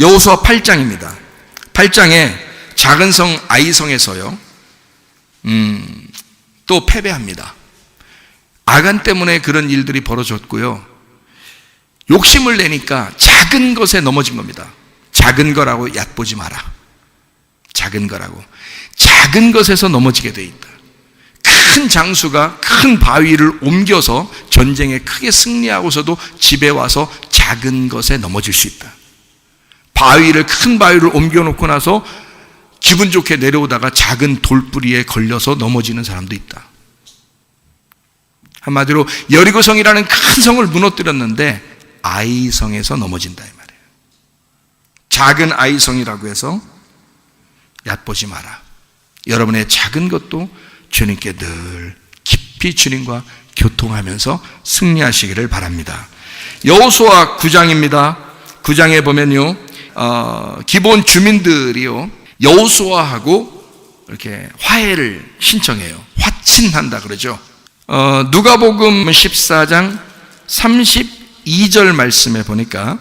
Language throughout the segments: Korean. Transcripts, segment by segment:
여호수아 8장입니다. 8장에 작은 성 아이성에서요, 또 패배합니다. 아간 때문에 그런 일들이 벌어졌고요. 욕심을 내니까 작은 것에 넘어진 겁니다. 작은 거라고 얕보지 마라. 작은 거라고. 작은 것에서 넘어지게 돼 있다. 큰 장수가 큰 바위를 옮겨서 전쟁에 크게 승리하고서도 집에 와서 작은 것에 넘어질 수 있다. 큰 바위를 옮겨놓고 나서 기분 좋게 내려오다가 작은 돌뿌리에 걸려서 넘어지는 사람도 있다. 한마디로 여리고성이라는 큰 성을 무너뜨렸는데 아이성에서 넘어진다 이 말이에요. 작은 아이성이라고 해서 얕보지 마라. 여러분의 작은 것도 주님께 늘 깊이 주님과 교통하면서 승리하시기를 바랍니다. 여호수아 9장입니다. 9장에 보면요, 기본 주민들이요, 여호수아하고 이렇게 화해를 신청해요. 화친한다 그러죠. 누가복음 14장 32절 말씀에 보니까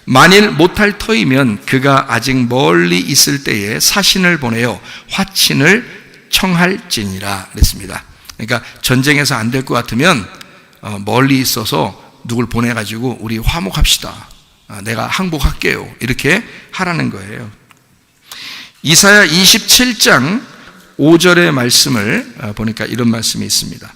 만일 못할 터이면 그가 아직 멀리 있을 때에 사신을 보내어 화친을 청할지니라 그랬습니다. 그러니까 전쟁에서 안 될 것 같으면 멀리 있어서 누굴 보내가지고 우리 화목합시다. 내가 항복할게요. 이렇게 하라는 거예요. 이사야 27장 5절의 말씀을 보니까 이런 말씀이 있습니다.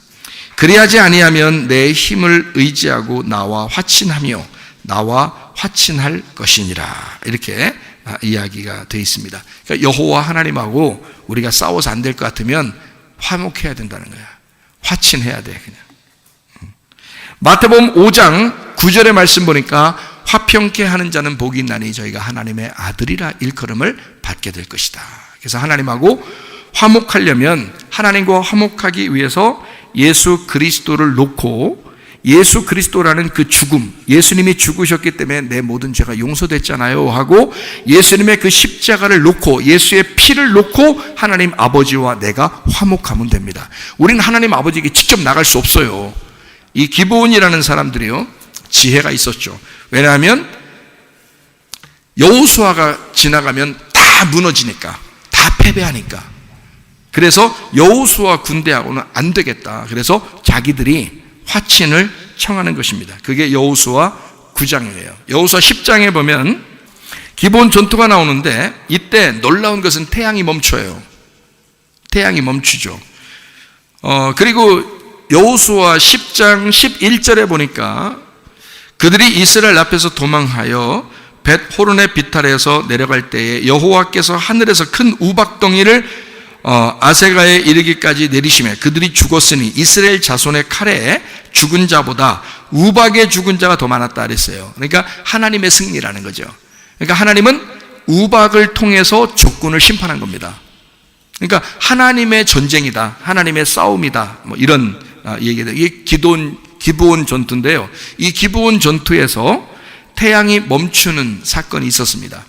그리하지 아니하면 내 힘을 의지하고 나와 화친하며 나와 화친할 것이니라. 이렇게 이야기가 되어 있습니다. 그러니까 여호와 하나님하고 우리가 싸워서 안 될 것 같으면 화목해야 된다는 거야. 화친해야 돼 그냥. 마태복음 5장 9절의 말씀 보니까 화평케 하는 자는 복이 있나니 저희가 하나님의 아들이라 일컬음을 받게 될 것이다. 그래서 하나님하고 화목하려면 하나님과 화목하기 위해서 예수 그리스도를 놓고 예수 그리스도라는 그 죽음, 예수님이 죽으셨기 때문에 내 모든 죄가 용서됐잖아요 하고 예수님의 그 십자가를 놓고 예수의 피를 놓고 하나님 아버지와 내가 화목하면 됩니다. 우리는 하나님 아버지에게 직접 나갈 수 없어요. 이 기브온이라는 사람들이요, 지혜가 있었죠. 왜냐하면 여호수아가 지나가면 다 무너지니까, 다 패배하니까. 그래서 여호수아 군대하고는 안 되겠다. 그래서 자기들이 화친을 청하는 것입니다. 그게 여호수아 9장이에요. 여호수아 10장에 보면 기본 전투가 나오는데 이때 놀라운 것은 태양이 멈춰요. 태양이 멈추죠. 그리고 여호수아 10장 11절에 보니까 그들이 이스라엘 앞에서 도망하여 벳호른의 비탈에서 내려갈 때에 여호와께서 하늘에서 큰 우박덩이를 아세가에 이르기까지 내리시매 그들이 죽었으니 이스라엘 자손의 칼에 죽은 자보다 우박에 죽은 자가 더 많았다 그랬어요. 그러니까 하나님의 승리라는 거죠. 그러니까 하나님은 우박을 통해서 적군을 심판한 겁니다. 그러니까 하나님의 전쟁이다, 하나님의 싸움이다, 뭐 이런 얘기다. 이게 기브온 전투인데요. 이 기브온 전투에서 태양이 멈추는 사건이 있었습니다.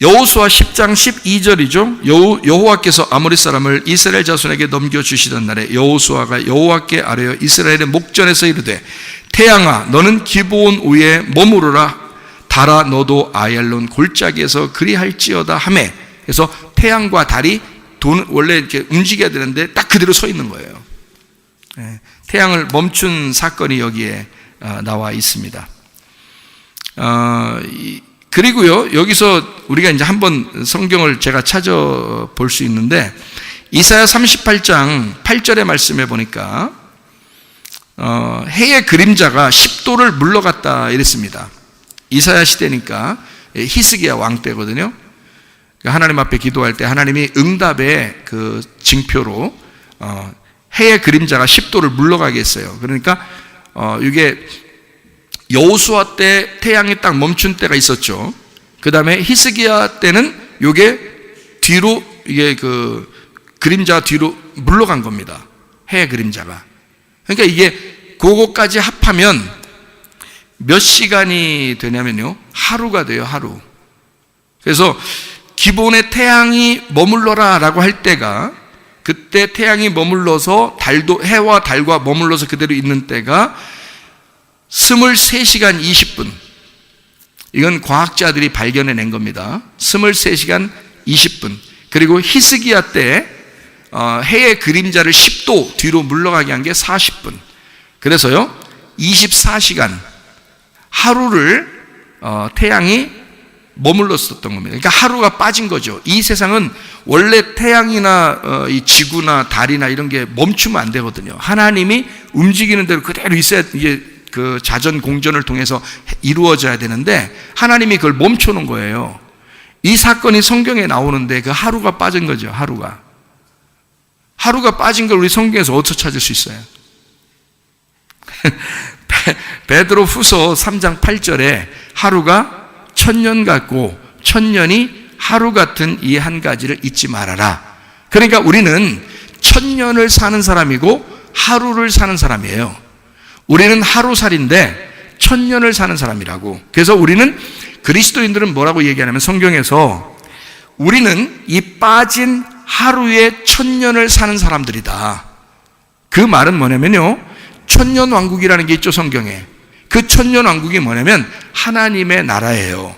여호수아 10장 12절이죠. 여호와께서 아모리 사람을 이스라엘 자손에게 넘겨주시던 날에 여호수아가 여호와께 아뢰어 이스라엘의 목전에서 이르되 태양아 너는 기브온 위에 머무르라 달아 너도 아얄론 골짜기에서 그리할지어다 하매. 그래서 태양과 달이 원래 이렇게 움직여야 되는데 딱 그대로 서 있는 거예요. 태양을 멈춘 사건이 여기에 나와 있습니다. 그리고요, 여기서 우리가 이제 한번 성경을 제가 찾아볼 수 있는데, 이사야 38장 8절의 말씀에 보니까, 해의 그림자가 10도를 물러갔다 이랬습니다. 이사야 시대니까, 히스기야 왕 때거든요. 하나님 앞에 기도할 때 하나님이 응답의 그 징표로, 해의 그림자가 10도를 물러가게 했어요. 그러니까, 이게 여호수아 때 태양이 딱 멈춘 때가 있었죠. 그 다음에 히스기야 때는 이게 뒤로, 이게 그 그림자 뒤로 물러간 겁니다. 해의 그림자가. 그러니까 이게 그거까지 합하면 몇 시간이 되냐면요, 하루가 돼요, 하루. 그래서 기본에 태양이 머물러라 라고 할 때가, 그때 태양이 머물러서 해와 달과 머물러서 그대로 있는 때가 23시간 20분. 이건 과학자들이 발견해낸 겁니다. 23시간 20분. 그리고 히스기야 때 해의 그림자를 10도 뒤로 물러가게 한 게 40분. 그래서요 24시간 하루를 태양이 머물렀었던 겁니다. 그러니까 하루가 빠진 거죠. 이 세상은 원래 태양이나 이 지구나 달이나 이런 게 멈추면 안 되거든요. 하나님이 움직이는 대로 그대로 있어야 이게 그 자전 공전을 통해서 이루어져야 되는데 하나님이 그걸 멈춰놓은 거예요. 이 사건이 성경에 나오는데 그 하루가 빠진 거죠. 하루가 빠진 걸 우리 성경에서 어디서 찾을 수 있어요? 베드로 후서 3장 8절에 하루가 천년 같고 천년이 하루 같은 이 한 가지를 잊지 말아라. 그러니까 우리는 천년을 사는 사람이고 하루를 사는 사람이에요. 우리는 하루살인데 천년을 사는 사람이라고. 그래서 우리는 그리스도인들은 뭐라고 얘기하냐면 성경에서 우리는 이 빠진 하루에 천년을 사는 사람들이다. 그 말은 뭐냐면요, 천년왕국이라는 게 있죠, 성경에. 그 천년왕국이 뭐냐면 하나님의 나라예요.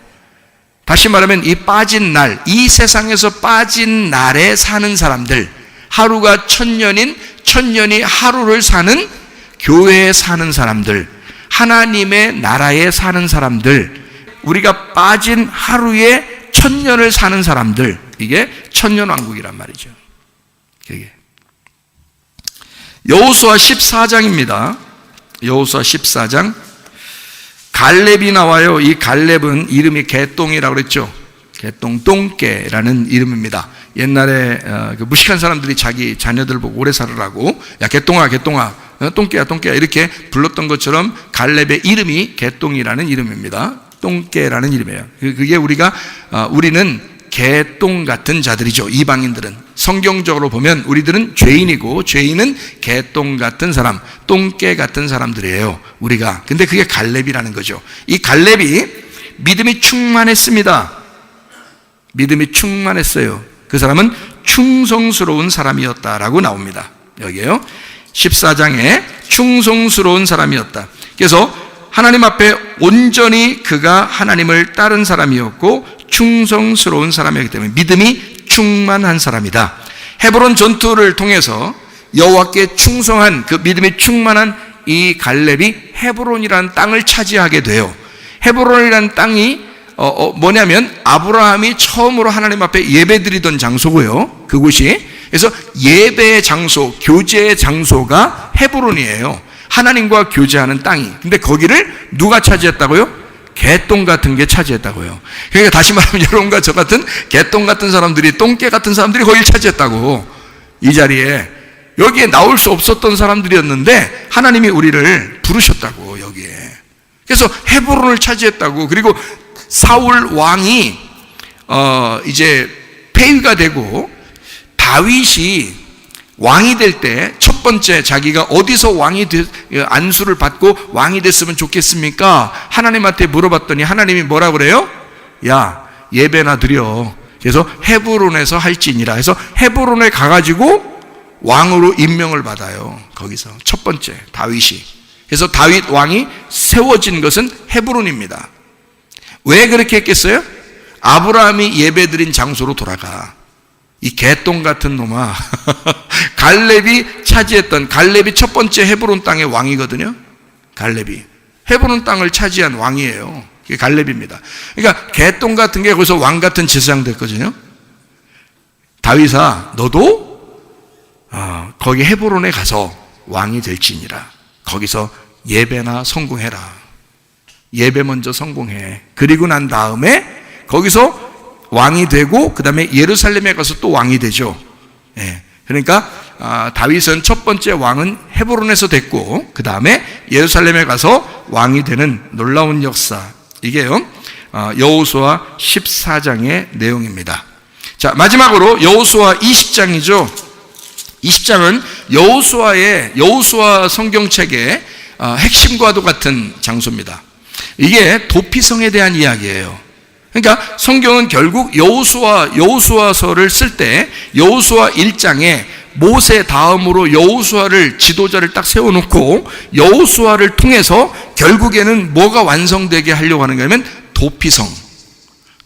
다시 말하면 이 빠진 날, 이 세상에서 빠진 날에 사는 사람들, 하루가 천년인 천년이 하루를 사는 교회에 사는 사람들, 하나님의 나라에 사는 사람들, 우리가 빠진 하루에 천년을 사는 사람들, 이게 천년왕국이란 말이죠. 그게 여호수아 14장입니다. 여호수아 14장. 갈렙이 나와요. 이 갈렙은 이름이 개똥이라고 그랬죠. 개똥, 똥개라는 이름입니다. 옛날에 그 무식한 사람들이 자기 자녀들 보고 오래 살으라고 야 개똥아 개똥아 똥개야 똥개야 이렇게 불렀던 것처럼 갈렙의 이름이 개똥이라는 이름입니다. 똥개라는 이름이에요. 그게 우리는 개똥 같은 자들이죠. 이방인들은 성경적으로 보면 우리들은 죄인이고 죄인은 개똥 같은 사람, 똥개 같은 사람들이에요. 우리가. 근데 그게 갈렙이라는 거죠. 이 갈렙이 믿음이 충만했습니다. 믿음이 충만했어요. 그 사람은 충성스러운 사람이었다라고 나옵니다. 여기에요. 14장에 충성스러운 사람이었다. 그래서 하나님 앞에 온전히 그가 하나님을 따른 사람이었고 충성스러운 사람이었기 때문에 믿음이 충만한 사람이다. 헤브론 전투를 통해서 여호와께 충성한 그 믿음이 충만한 이 갈렙이 헤브론이라는 땅을 차지하게 돼요. 헤브론이라는 땅이 뭐냐면 아브라함이 처음으로 하나님 앞에 예배드리던 장소고요. 그곳이. 그래서 예배의 장소, 교제의 장소가 헤브론이에요. 하나님과 교제하는 땅이. 근데 거기를 누가 차지했다고요? 개똥 같은 게 차지했다고요. 그러니까 다시 말하면 여러분과 저 같은 개똥 같은 사람들이, 똥개 같은 사람들이 거기를 차지했다고. 이 자리에 여기에 나올 수 없었던 사람들이었는데 하나님이 우리를 부르셨다고. 여기에. 그래서 헤브론을 차지했다고. 그리고 사울 왕이 이제 폐위가 되고 다윗이 왕이 될 때 첫 번째 자기가 어디서 안수를 받고 왕이 됐으면 좋겠습니까? 하나님한테 물어봤더니 하나님이 뭐라 그래요? 야, 예배나 드려. 그래서 헤브론에서 할지니라 해서 헤브론에 가가지고 왕으로 임명을 받아요. 거기서 첫 번째 다윗이. 그래서 다윗 왕이 세워진 것은 헤브론입니다. 왜 그렇게 했겠어요? 아브라함이 예배드린 장소로 돌아가. 이 개똥 같은 놈아. 갈렙이 차지했던, 갈렙이 첫 번째 헤브론 땅의 왕이거든요. 갈렙이 헤브론 땅을 차지한 왕이에요. 그게 갈렙입니다. 그러니까 개똥 같은 게 거기서 왕 같은 제사장 됐거든요. 다윗아, 너도 거기 헤브론에 가서 왕이 될지니라. 거기서 예배나 성공해라. 예배 먼저 성공해. 그리고 난 다음에 거기서 왕이 되고 그 다음에 예루살렘에 가서 또 왕이 되죠. 예. 그러니까 다윗은 첫 번째 왕은 헤브론에서 됐고 그 다음에 예루살렘에 가서 왕이 되는 놀라운 역사. 이게요 여호수아 14장의 내용입니다. 자, 마지막으로 여호수아 20장이죠. 20장은 여호수아 성경책의 핵심과도 같은 장소입니다. 이게 도피성에 대한 이야기예요. 그러니까 성경은 결국 여호수아서를 쓸 때 여호수아 1장에 모세 다음으로 여호수아를 지도자를 딱 세워놓고 여호수아를 통해서 결국에는 뭐가 완성되게 하려고 하는 거냐면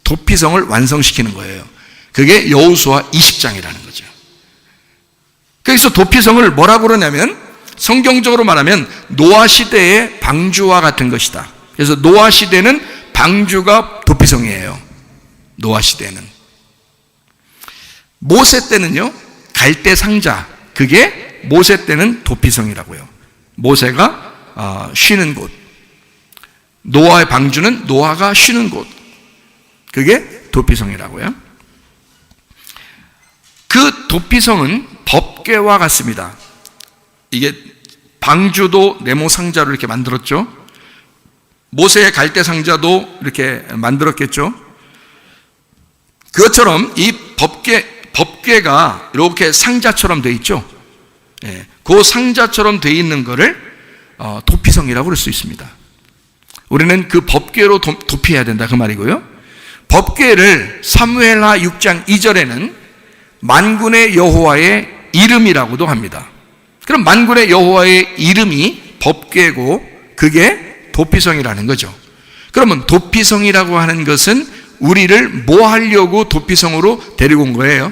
도피성을 완성시키는 거예요. 그게 여호수아 20장이라는 거죠. 그래서 도피성을 뭐라고 그러냐면 성경적으로 말하면 노아 시대의 방주와 같은 것이다. 그래서 노아 시대는 방주가 도피성이에요. 노아 시대는. 모세 때는요, 갈대 상자, 그게 모세 때는 도피성이라고요. 모세가 쉬는 곳. 노아의 방주는 노아가 쉬는 곳. 그게 도피성이라고요. 그 도피성은 법궤와 같습니다. 이게 방주도 네모 상자로 이렇게 만들었죠. 모세의 갈대 상자도 이렇게 만들었겠죠. 그것처럼 이 법궤가 이렇게 상자처럼 되어 있죠. 예, 그 상자처럼 되어 있는 거를 도피성이라고 그럴 수 있습니다. 우리는 그 법궤로 도피해야 된다 그 말이고요. 법궤를 사무엘하 6장 2절에는 만군의 여호와의 이름이라고도 합니다. 그럼 만군의 여호와의 이름이 법궤고 그게 도피성이라는 거죠. 그러면 도피성이라고 하는 것은 우리를 뭐 하려고 도피성으로 데리고 온 거예요?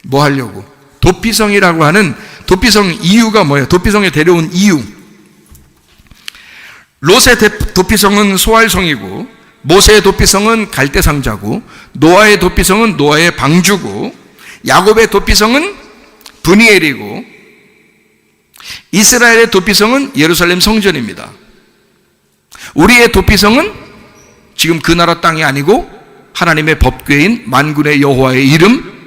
뭐 하려고? 도피성이라고 하는 도피성 이유가 뭐예요? 도피성에 데려온 이유. 롯의 도피성은 소알성이고, 모세의 도피성은 갈대상자고, 노아의 도피성은 노아의 방주고, 야곱의 도피성은 브니엘이고, 이스라엘의 도피성은 예루살렘 성전입니다. 우리의 도피성은 지금 그 나라 땅이 아니고 하나님의 법궤인 만군의 여호와의 이름,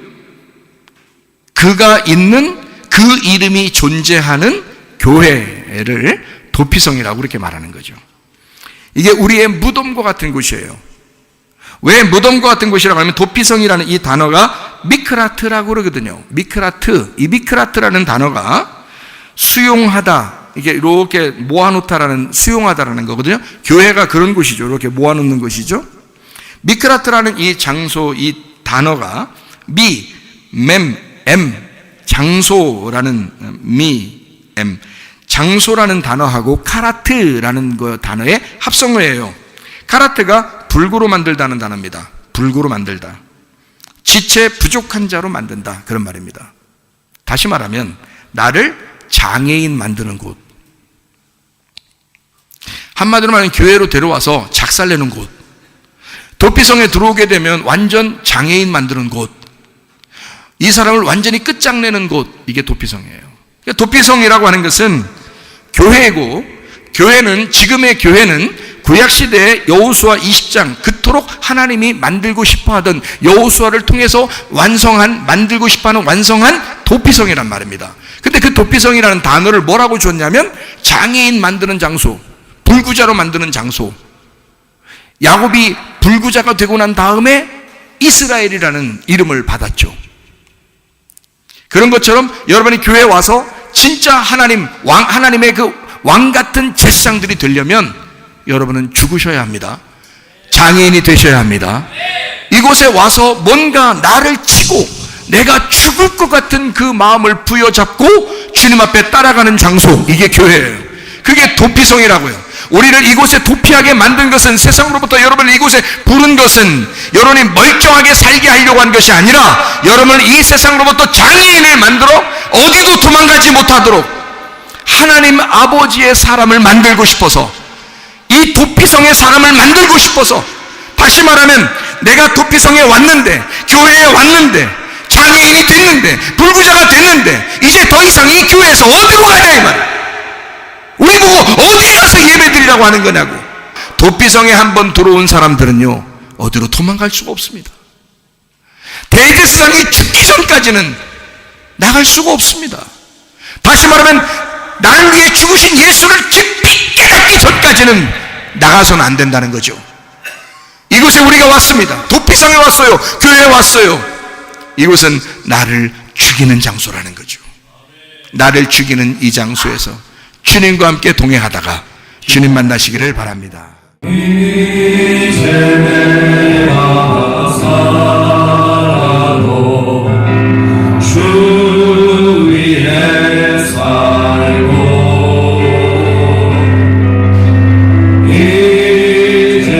그가 있는 그 이름이 존재하는 교회를 도피성이라고 그렇게 말하는 거죠. 이게 우리의 무덤과 같은 곳이에요. 왜 무덤과 같은 곳이라고 하면 도피성이라는 이 단어가 미크라트라고 그러거든요. 이 미크라트라는 단어가 수용하다, 이게 이렇게 모아놓다라는, 수용하다라는 거거든요. 교회가 그런 곳이죠. 이렇게 모아놓는 것이죠. 미크라트라는 이 장소, 이 단어가 장소라는 장소라는 단어하고 카라트라는 그 단어의 합성어예요. 카라트가 불구로 만들다는 단어입니다. 불구로 만들다. 지체 부족한 자로 만든다. 그런 말입니다. 다시 말하면 나를 장애인 만드는 곳. 한마디로 말하면 교회로 데려와서 작살내는 곳. 도피성에 들어오게 되면 완전 장애인 만드는 곳. 이 사람을 완전히 끝장내는 곳. 이게 도피성이에요. 도피성이라고 하는 것은 교회이고, 교회는, 지금의 교회는 구약시대의 여호수아 20장, 그토록 하나님이 만들고 싶어하던 여호수아를 통해서 만들고 싶어하는 완성한 도피성이란 말입니다. 근데 그 도피성이라는 단어를 뭐라고 줬냐면 장애인 만드는 장소, 불구자로 만드는 장소. 야곱이 불구자가 되고 난 다음에 이스라엘이라는 이름을 받았죠. 그런 것처럼 여러분이 교회에 와서 진짜 하나님의 그 왕 같은 제사장들이 되려면 여러분은 죽으셔야 합니다. 장애인이 되셔야 합니다. 이곳에 와서 뭔가 나를 치고 내가 죽을 것 같은 그 마음을 부여잡고 주님 앞에 따라가는 장소, 이게 교회예요. 그게 도피성이라고요. 우리를 이곳에 도피하게 만든 것은, 세상으로부터 여러분을 이곳에 부른 것은 여러분이 멀쩡하게 살게 하려고 한 것이 아니라 여러분을 이 세상으로부터 장애인을 만들어 어디도 도망가지 못하도록 하나님 아버지의 사람을 만들고 싶어서, 이 도피성의 사람을 만들고 싶어서, 다시 말하면 내가 도피성에 왔는데, 교회에 왔는데, 장애인이 됐는데, 불구자가 됐는데, 이제 더 이상 이 교회에서 어디로 가냐 이 말이야. 우리 보고 어디 가서 예배드리라고 하는 거냐고. 도피성에 한번 들어온 사람들은요, 어디로 도망갈 수가 없습니다. 대제사장이 죽기 전까지는 나갈 수가 없습니다. 다시 말하면 나를 위해 죽으신 예수를 깊이 깨닫기 전까지는 나가서는 안 된다는 거죠. 이곳에 우리가 왔습니다. 도피성에 왔어요. 교회에 왔어요. 이곳은 나를 죽이는 장소라는 거죠. 나를 죽이는 이 장소에서 주님과 함께 동행하다가 주님 만나시기를 바랍니다. 이제 내가 살아도 주 위에 살고, 이제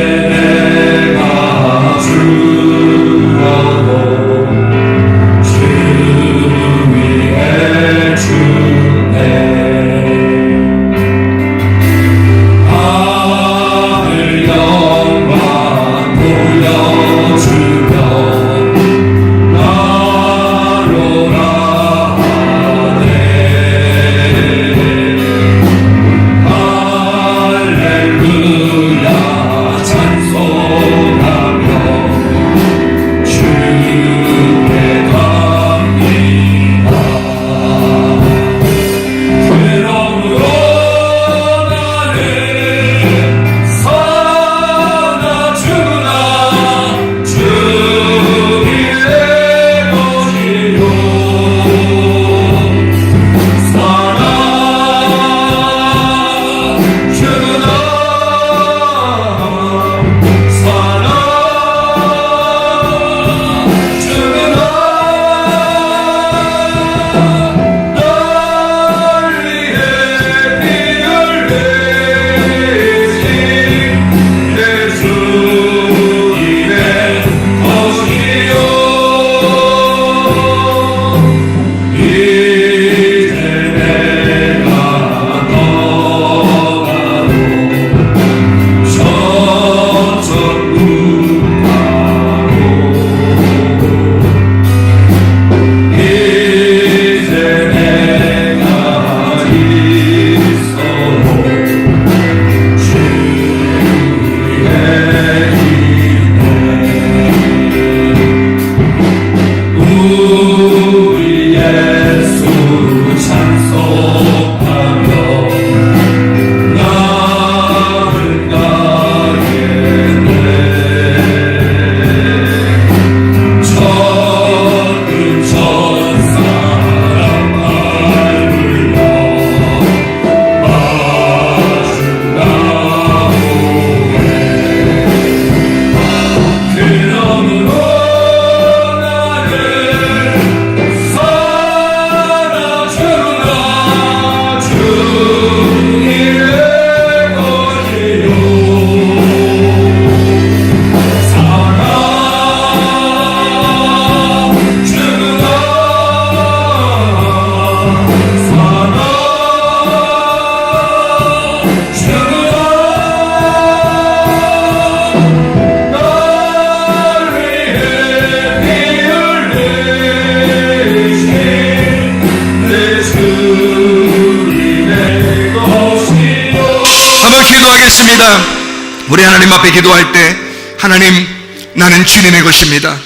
우리 하나님 앞에 기도할 때 하나님 나는 주님의 것입니다.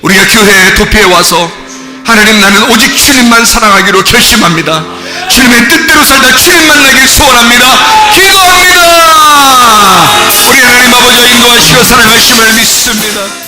우리가 교회 도피에 와서 하나님 나는 오직 주님만 사랑하기로 결심합니다. 주님의 뜻대로 살다 주님 만나길 소원합니다. 기도합니다. 우리 하나님 아버지와 인도하시고 사랑하심을 믿습니다.